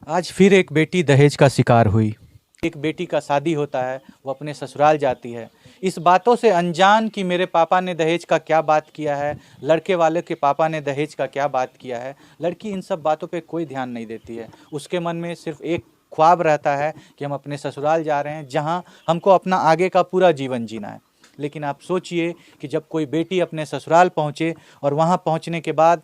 आज फिर एक बेटी दहेज का शिकार हुई। एक बेटी का शादी होता है, वो अपने ससुराल जाती है, इस बातों से अनजान कि मेरे पापा ने दहेज का क्या बात किया है, लड़के वाले के पापा ने दहेज का क्या बात किया है। लड़की इन सब बातों पे कोई ध्यान नहीं देती है। उसके मन में सिर्फ एक ख्वाब रहता है कि हम अपने ससुराल जा रहे हैं, जहाँ हमको अपना आगे का पूरा जीवन जीना है। लेकिन आप सोचिए कि जब कोई बेटी अपने ससुराल पहुँचे और वहाँ पहुँचने के बाद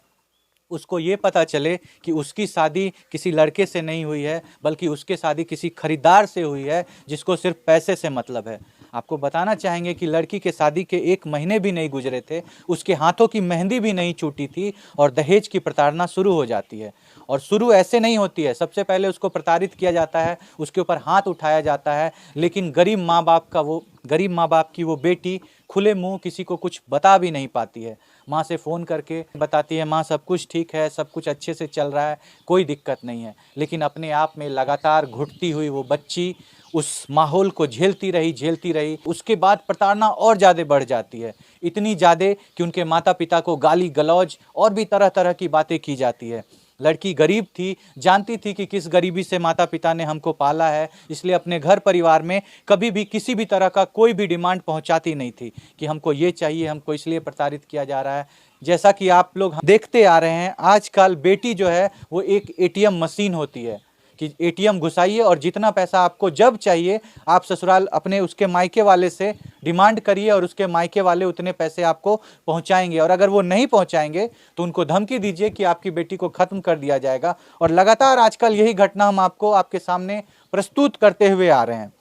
उसको ये पता चले कि उसकी शादी किसी लड़के से नहीं हुई है, बल्कि उसकी शादी किसी खरीदार से हुई है जिसको सिर्फ पैसे से मतलब है। आपको बताना चाहेंगे कि लड़की के शादी के 1 महीने भी नहीं गुजरे थे, उसके हाथों की मेहंदी भी नहीं छूटी थी और दहेज की प्रताड़ना शुरू हो जाती है। और शुरू ऐसे नहीं होती है, सबसे पहले उसको प्रताड़ित किया जाता है, उसके ऊपर हाथ उठाया जाता है। लेकिन गरीब माँ बाप की वो बेटी खुले मुंह किसी को कुछ बता भी नहीं पाती है। माँ से फ़ोन करके बताती है, माँ सब कुछ ठीक है, सब कुछ अच्छे से चल रहा है, कोई दिक्कत नहीं है। लेकिन अपने आप में लगातार घुटती हुई वो बच्ची उस माहौल को झेलती रही। उसके बाद प्रताड़ना और ज़्यादा बढ़ जाती है, इतनी ज़्यादा कि उनके माता पिता को गाली गलौज और भी तरह तरह की बातें की जाती है। लड़की गरीब थी, जानती थी कि किस गरीबी से माता पिता ने हमको पाला है, इसलिए अपने घर परिवार में कभी भी किसी भी तरह का कोई भी डिमांड पहुंचाती नहीं थी कि हमको ये चाहिए, हमको इसलिए प्रताड़ित किया जा रहा है। जैसा कि आप लोग देखते आ रहे हैं, आजकल बेटी जो है वो एक एटीएम मशीन होती है कि एटीएम घुसाइए और जितना पैसा आपको जब चाहिए आप ससुराल अपने उसके मायके वाले से डिमांड करिए और उसके मायके वाले उतने पैसे आपको पहुंचाएंगे। और अगर वो नहीं पहुंचाएंगे तो उनको धमकी दीजिए कि आपकी बेटी को ख़त्म कर दिया जाएगा। और लगातार आजकल यही घटना हम आपको आपके सामने प्रस्तुत करते हुए आ रहे हैं।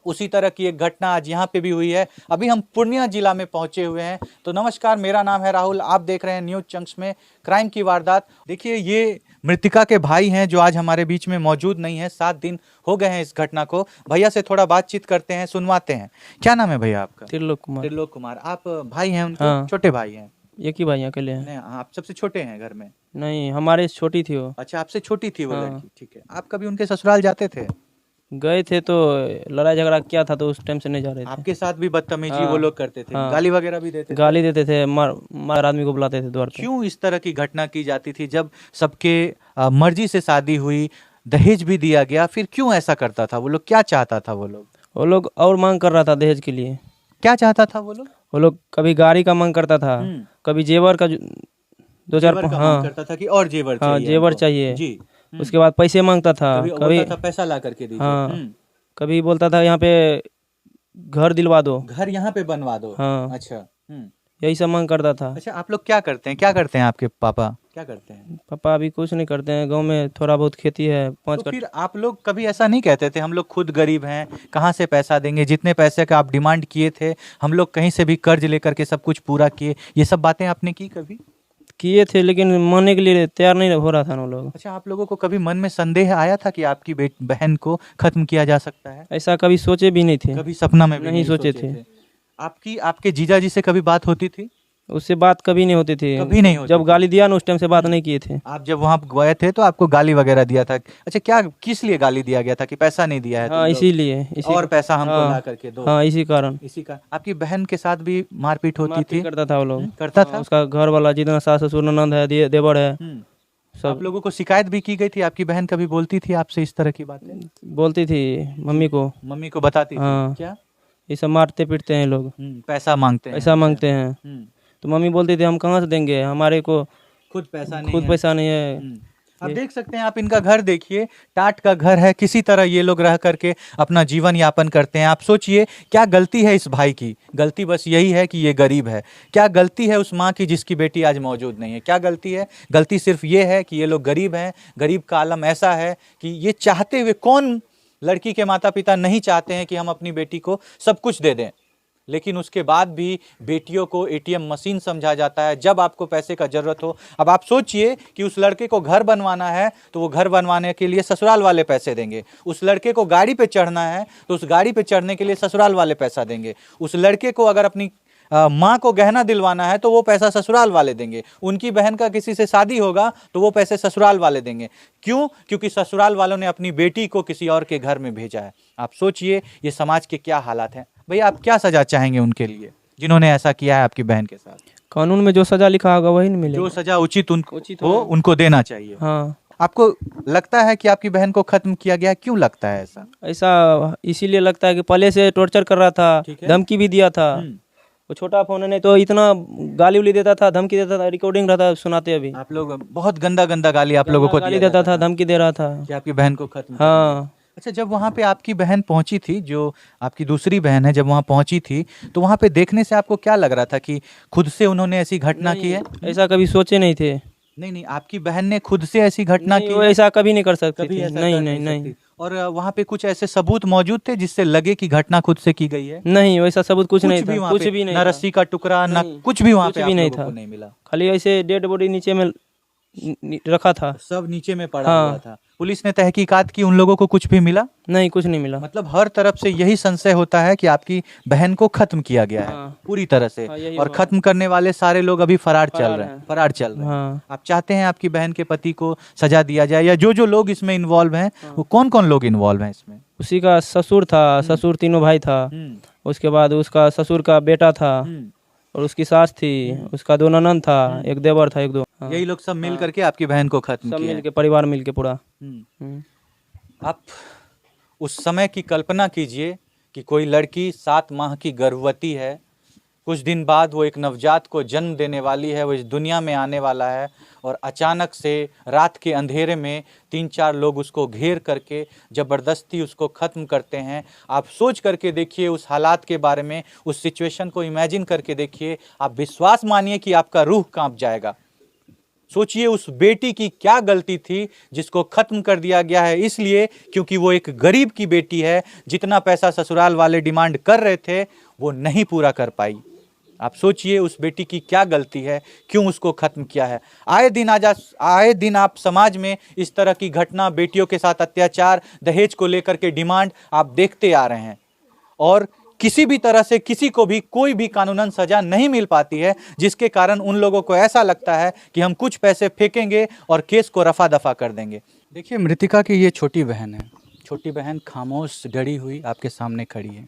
उसी तरह की एक घटना आज यहाँ पे भी हुई है। अभी हम पूर्णिया जिला में पहुँचे हुए हैं। तो नमस्कार, मेरा नाम है राहुल, आप देख रहे हैं न्यूज़ चंक्स में क्राइम की वारदात। देखिए, ये मृतिका के भाई हैं जो आज हमारे बीच में मौजूद नहीं है। 7 दिन हो गए हैं इस घटना को। भैया से थोड़ा बातचीत करते हैं, सुनवाते हैं। क्या नाम है भैया आपका? त्रिलोक कुमार। आप भाई हैं उनके? हाँ। छोटे भाई हैं? एक ही भाई अकेले हैं। नहीं, आप सबसे छोटे हैं घर में? नहीं, हमारे से छोटी थी वो। अच्छा, आपसे छोटी थी वो हाँ। लड़की, ठीक है। आप कभी उनके ससुराल जाते थे? गए थे तो लड़ाई झगड़ा किया था तो उस टाइम से नहीं जा रहे थे। आपके साथ भी बदतमीजी हाँ। वो लोग करते थे? हाँ। गाली वगैरह भी देते थे? गाली देते थे, मार आदमी को बुलाते थे द्वार पे। क्यों इस तरह की घटना की जाती थी? जब सबके मर्जी से शादी हुई, दहेज भी दिया गया, फिर क्यों ऐसा करता था वो लोग? क्या चाहता था वो लोग? वो लोग और मांग कर रहा था दहेज के लिए। क्या चाहता था वो लोग? वो लोग कभी गाड़ी का मांग करता था, कभी जेवर का 2-4 जेवर का हाँ मांग करता था कि और जेवर हाँ चाहिए जेवर हमको। चाहिए। जी। उसके बाद पैसे मांगता था, कभी कभी बोलता था पैसा ला करके दीजिए। हाँ कभी बोलता था यहाँ पे घर दिलवा दो, घर यहाँ पे बनवा दो। हाँ अच्छा। यही सब मांग करता था। अच्छा, आप लोग क्या करते हैं? क्या करते हैं आपके पापा? क्या करते हैं? पापा अभी कुछ नहीं करते हैं, गांव में थोड़ा बहुत खेती है 5 तो फिर आप लोग कभी ऐसा नहीं कहते थे हम लोग खुद गरीब हैं, कहाँ से पैसा देंगे? जितने पैसे का आप डिमांड किए थे, हम लोग कहीं से भी कर्ज लेकर के सब कुछ पूरा किए, ये सब बातें आपने की कभी? किए थे, लेकिन मानने के लिए तैयार नहीं हो रहा था ना लोग। अच्छा, आप लोगों को कभी मन में संदेह आया था कि आपकी बहन को खत्म किया जा सकता है? ऐसा कभी सोचे भी नहीं थे, कभी सपना में भी नहीं सोचे थे। आपके जीजा जी से कभी बात होती थी? उससे बात कभी नहीं होती थी। कभी नहीं होती जब थी? गाली दिया ना उस टाइम से बात नहीं किए थे। आप जब वहाँ गए थे तो आपको गाली वगैरह दिया था? अच्छा, क्या किस लिए गाली दिया गया था? कि पैसा नहीं दिया है हाँ इसीलिए, और पैसा हमको हाँ, ला करके दो? हाँ इसी कारण। इसी का आपकी बहन के साथ भी मारपीट होती थी? करता था वो लोग। करता था? उसका घर वाला जितना सास ससुर ननद है देवर है सब। आप लोगों को शिकायत भी की गई थी? आपकी बहन कभी बोलती थी आपसे इस तरह की बातें? बोलती थी मम्मी को। मम्मी को बताती थी? हाँ। क्या? ये सब मारते पीटते हैं लोग, पैसा मांगते हैं? पैसा मांगते हैं। तो मम्मी बोलती थी हम कहाँ से देंगे, हमारे को खुद पैसा नहीं है। आप देख सकते हैं, आप इनका घर देखिए, टाट का घर है। किसी तरह ये लोग रह करके अपना जीवन यापन करते हैं। आप सोचिए, क्या गलती है इस भाई की? गलती बस यही है कि ये गरीब है। क्या गलती है उस माँ की जिसकी बेटी आज मौजूद नहीं है? क्या गलती है? गलती सिर्फ ये है कि ये लोग गरीब हैं। गरीब का आलम ऐसा है कि ये चाहते हुए, कौन लड़की के माता पिता नहीं चाहते हैं कि हम अपनी बेटी को सब कुछ दे दें? लेकिन उसके बाद भी बेटियों को एटीएम मशीन समझा जाता है जब आपको पैसे का ज़रूरत हो। अब आप सोचिए कि उस लड़के को घर बनवाना है तो वो घर बनवाने के लिए ससुराल वाले पैसे देंगे। उस लड़के को गाड़ी पे चढ़ना है तो उस गाड़ी पे चढ़ने के लिए ससुराल वाले पैसा देंगे। उस लड़के को अगर अपनी माँ को गहना दिलवाना है तो वो पैसा ससुराल वाले देंगे। उनकी बहन का किसी से शादी होगा तो वो पैसे ससुराल वाले देंगे। क्यों? क्योंकि ससुराल वालों ने अपनी बेटी को किसी और के घर में भेजा है। आप सोचिए ये समाज के क्या हालात हैं। भैया, आप क्या सजा चाहेंगे उनके लिए जिन्होंने ऐसा किया है आपकी बहन के साथ? कानून में जो सजा लिखा होगा वही नहीं मिलेगा। जो सजा उचित हो उनको देना चाहिए। हाँ आपको लगता है कि आपकी बहन को खत्म किया गया, क्यों लगता है ऐसा? ऐसा इसीलिए लगता है कि पहले से टॉर्चर कर रहा था, ठीक है। धमकी भी दिया था। वो छोटा फोन है, नहीं तो इतना गाली उली देता था, धमकी देता था, रिकॉर्डिंग रहता सुनाते अभी। आप लोग बहुत गंदा गंदा गाली आप लोगों को गाली दिया देता जाता था, धमकी दे रहा था। कि आपकी बहन को खत्म करना है। हाँ, अच्छा, जब वहाँ पे आपकी बहन पहुंची थी, जो आपकी दूसरी बहन है, जब वहाँ पहुंची थी तो वहाँ पे देखने से आपको क्या लग रहा था कि खुद से उन्होंने ऐसी घटना की है? ऐसा कभी सोचे नहीं थे। नहीं नहीं, आपकी बहन ने खुद से ऐसी घटना नहीं, की वो है? ऐसा कभी नहीं कर सकती कभी थी। ऐसा नहीं कर नहीं नहीं सकती। और वहाँ पे कुछ ऐसे सबूत मौजूद थे जिससे लगे कि घटना खुद से की गई है? नहीं, वैसा सबूत कुछ नहीं भी था, वहाँ कुछ पे भी नहीं ना था। रस्सी का टुकड़ा ना नहीं, कुछ भी वहाँ कुछ पे भी आप नहीं लोगों था। को नहीं मिला? खाली ऐसे डेड बॉडी नीचे में रखा था। सब नीचे में पड़ा हाँ। हुआ था। पुलिस ने तहकीकात की, उन लोगों को कुछ भी मिला? नहीं, कुछ नहीं मिला। मतलब हर तरफ से यही संशय होता है कि आपकी बहन को खत्म किया गया है हाँ। पूरी तरह से। हाँ, यही और हुआ। खत्म करने वाले सारे लोग अभी फरार चल फरार रहे हैं, हैं। फरार चल रहे हैं। हाँ। आप चाहते हैं आपकी बहन के पति को सजा दिया जाए, या जो जो लोग इसमें इन्वॉल्व हैं हाँ। वो कौन कौन लोग इन्वॉल्व हैं इसमें? उसी का ससुर था, ससुर तीनों भाई था। उसके बाद उसका ससुर का बेटा था, और उसकी सास थी, उसका दो ननद था, एक देवर था, एक दो। हाँ। यही लोग सब मिल करके आपकी बहन को खत्म सब किया मिल है। के, परिवार मिल के पूरा। आप उस समय की कल्पना कीजिए कि कोई लड़की 7 माह की गर्भवती है, कुछ दिन बाद वो एक नवजात को जन्म देने वाली है, वो इस दुनिया में आने वाला है, और अचानक से रात के अंधेरे में 3-4 लोग उसको घेर करके ज़बरदस्ती उसको ख़त्म करते हैं। आप सोच करके देखिए उस हालात के बारे में, उस सिचुएशन को इमेजिन करके देखिए, आप विश्वास मानिए कि आपका रूह कांप जाएगा। सोचिए उस बेटी की क्या गलती थी जिसको खत्म कर दिया गया है, इसलिए क्योंकि वो एक गरीब की बेटी है। जितना पैसा ससुराल वाले डिमांड कर रहे थे वो नहीं पूरा कर पाई। आप सोचिए उस बेटी की क्या गलती है, क्यों उसको खत्म किया है। आए दिन आप समाज में इस तरह की घटना, बेटियों के साथ अत्याचार, दहेज को लेकर के डिमांड आप देखते आ रहे हैं, और किसी भी तरह से किसी को भी कोई भी कानूनन सजा नहीं मिल पाती है, जिसके कारण उन लोगों को ऐसा लगता है कि हम कुछ पैसे फेंकेंगे और केस को रफा दफा कर देंगे। देखिए, मृतिका की ये छोटी बहन है, छोटी बहन खामोश डरी हुई आपके सामने खड़ी है।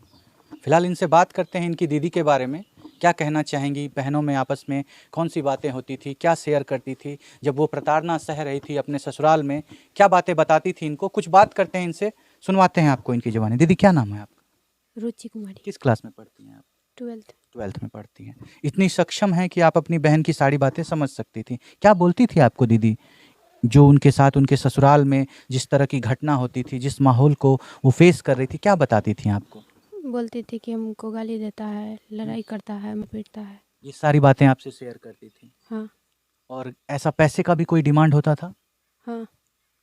फिलहाल इनसे बात करते हैं इनकी दीदी के बारे में, क्या कहना चाहेंगी, बहनों में आपस में कौन सी बातें होती थी, क्या शेयर करती थी जब वो प्रताड़ना सह रही थी अपने ससुराल में, क्या बातें बताती थी इनको। कुछ बात करते हैं इनसे, सुनवाते हैं आपको इनकी जुबानी। दीदी, क्या नाम है आपका? रुचि कुमारी। किस क्लास में पढ़ती हैं आप? 12th में पढ़ती हैं। इतनी सक्षम है कि आप अपनी बहन की सारी बातें समझ सकती थी। क्या बोलती थी आपको दीदी, जो उनके साथ उनके ससुराल में जिस तरह की घटना होती थी, जिस माहौल को वो फेस कर रही थी, क्या बताती थी आपको? बोलती थी कि हमको गाली देता है, लड़ाई करता है, पीटता है। ये सारी बातें आपसे शेयर करती थी? हाँ। और ऐसा पैसे का भी कोई डिमांड होता था? हाँ।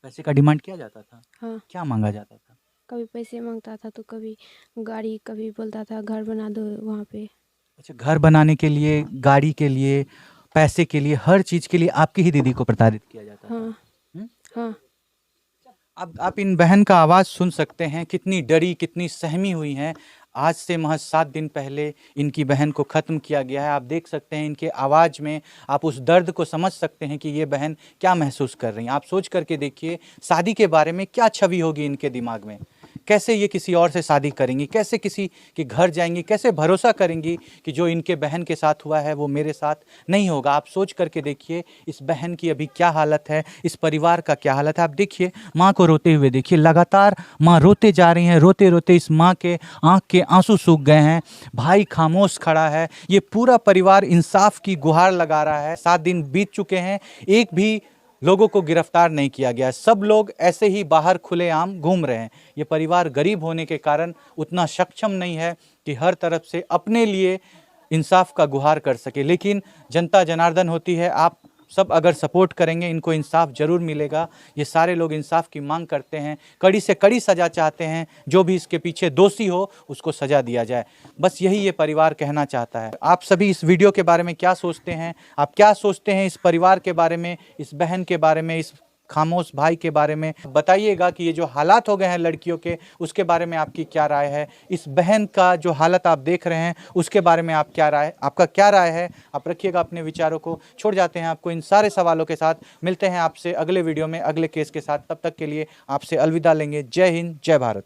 पैसे का डिमांड किया जाता था? हाँ। क्या मांगा जाता था? कभी पैसे मांगता था, तो कभी गाड़ी, कभी बोलता था घर बना दो वहाँ पे। अच्छा, घर बनाने के लिए, गाड़ी के लिए, पैसे के लिए, हर चीज़ के लिए आपकी ही दीदी को प्रताड़ित किया जाता था? हाँ। हाँ। अब आप इन बहन का आवाज़ सुन सकते हैं, कितनी डरी, कितनी सहमी हुई हैं। आज से महज 7 दिन पहले इनकी बहन को ख़त्म किया गया है। आप देख सकते हैं इनके आवाज़ में, आप उस दर्द को समझ सकते हैं कि ये बहन क्या महसूस कर रही हैं। आप सोच करके देखिए, शादी के बारे में क्या छवि होगी इनके दिमाग में, कैसे ये किसी और से शादी करेंगी, कैसे किसी के घर जाएंगी, कैसे भरोसा करेंगी कि जो इनके बहन के साथ हुआ है वो मेरे साथ नहीं होगा। आप सोच करके देखिए इस बहन की अभी क्या हालत है, इस परिवार का क्या हालत है। आप देखिए माँ को रोते हुए देखिए, लगातार माँ रोते जा रही हैं, रोते रोते इस माँ के आँख के आंसू सूख गए हैं। भाई खामोश खड़ा है, ये पूरा परिवार इंसाफ की गुहार लगा रहा है। 7 दिन बीत चुके हैं, एक भी लोगों को गिरफ्तार नहीं किया गया। सब लोग ऐसे ही बाहर खुलेआम घूम रहे हैं। ये परिवार गरीब होने के कारण उतना सक्षम नहीं है कि हर तरफ से अपने लिए इंसाफ का गुहार कर सके, लेकिन जनता जनार्दन होती है। आप सब अगर सपोर्ट करेंगे, इनको इंसाफ जरूर मिलेगा। ये सारे लोग इंसाफ की मांग करते हैं, कड़ी से कड़ी सज़ा चाहते हैं। जो भी इसके पीछे दोषी हो उसको सज़ा दिया जाए, बस यही ये परिवार कहना चाहता है। आप सभी इस वीडियो के बारे में क्या सोचते हैं? आप क्या सोचते हैं इस परिवार के बारे में, इस बहन के बारे में, इस खामोश भाई के बारे में? बताइएगा कि ये जो हालात हो गए हैं लड़कियों के, उसके बारे में आपकी क्या राय है? इस बहन का जो हालत आप देख रहे हैं उसके बारे में आपका क्या राय है? आप रखिएगा अपने विचारों को। छोड़ जाते हैं आपको इन सारे सवालों के साथ। मिलते हैं आपसे अगले वीडियो में अगले केस के साथ। तब तक के लिए आपसे अलविदा लेंगे। जय हिंद, जय भारत।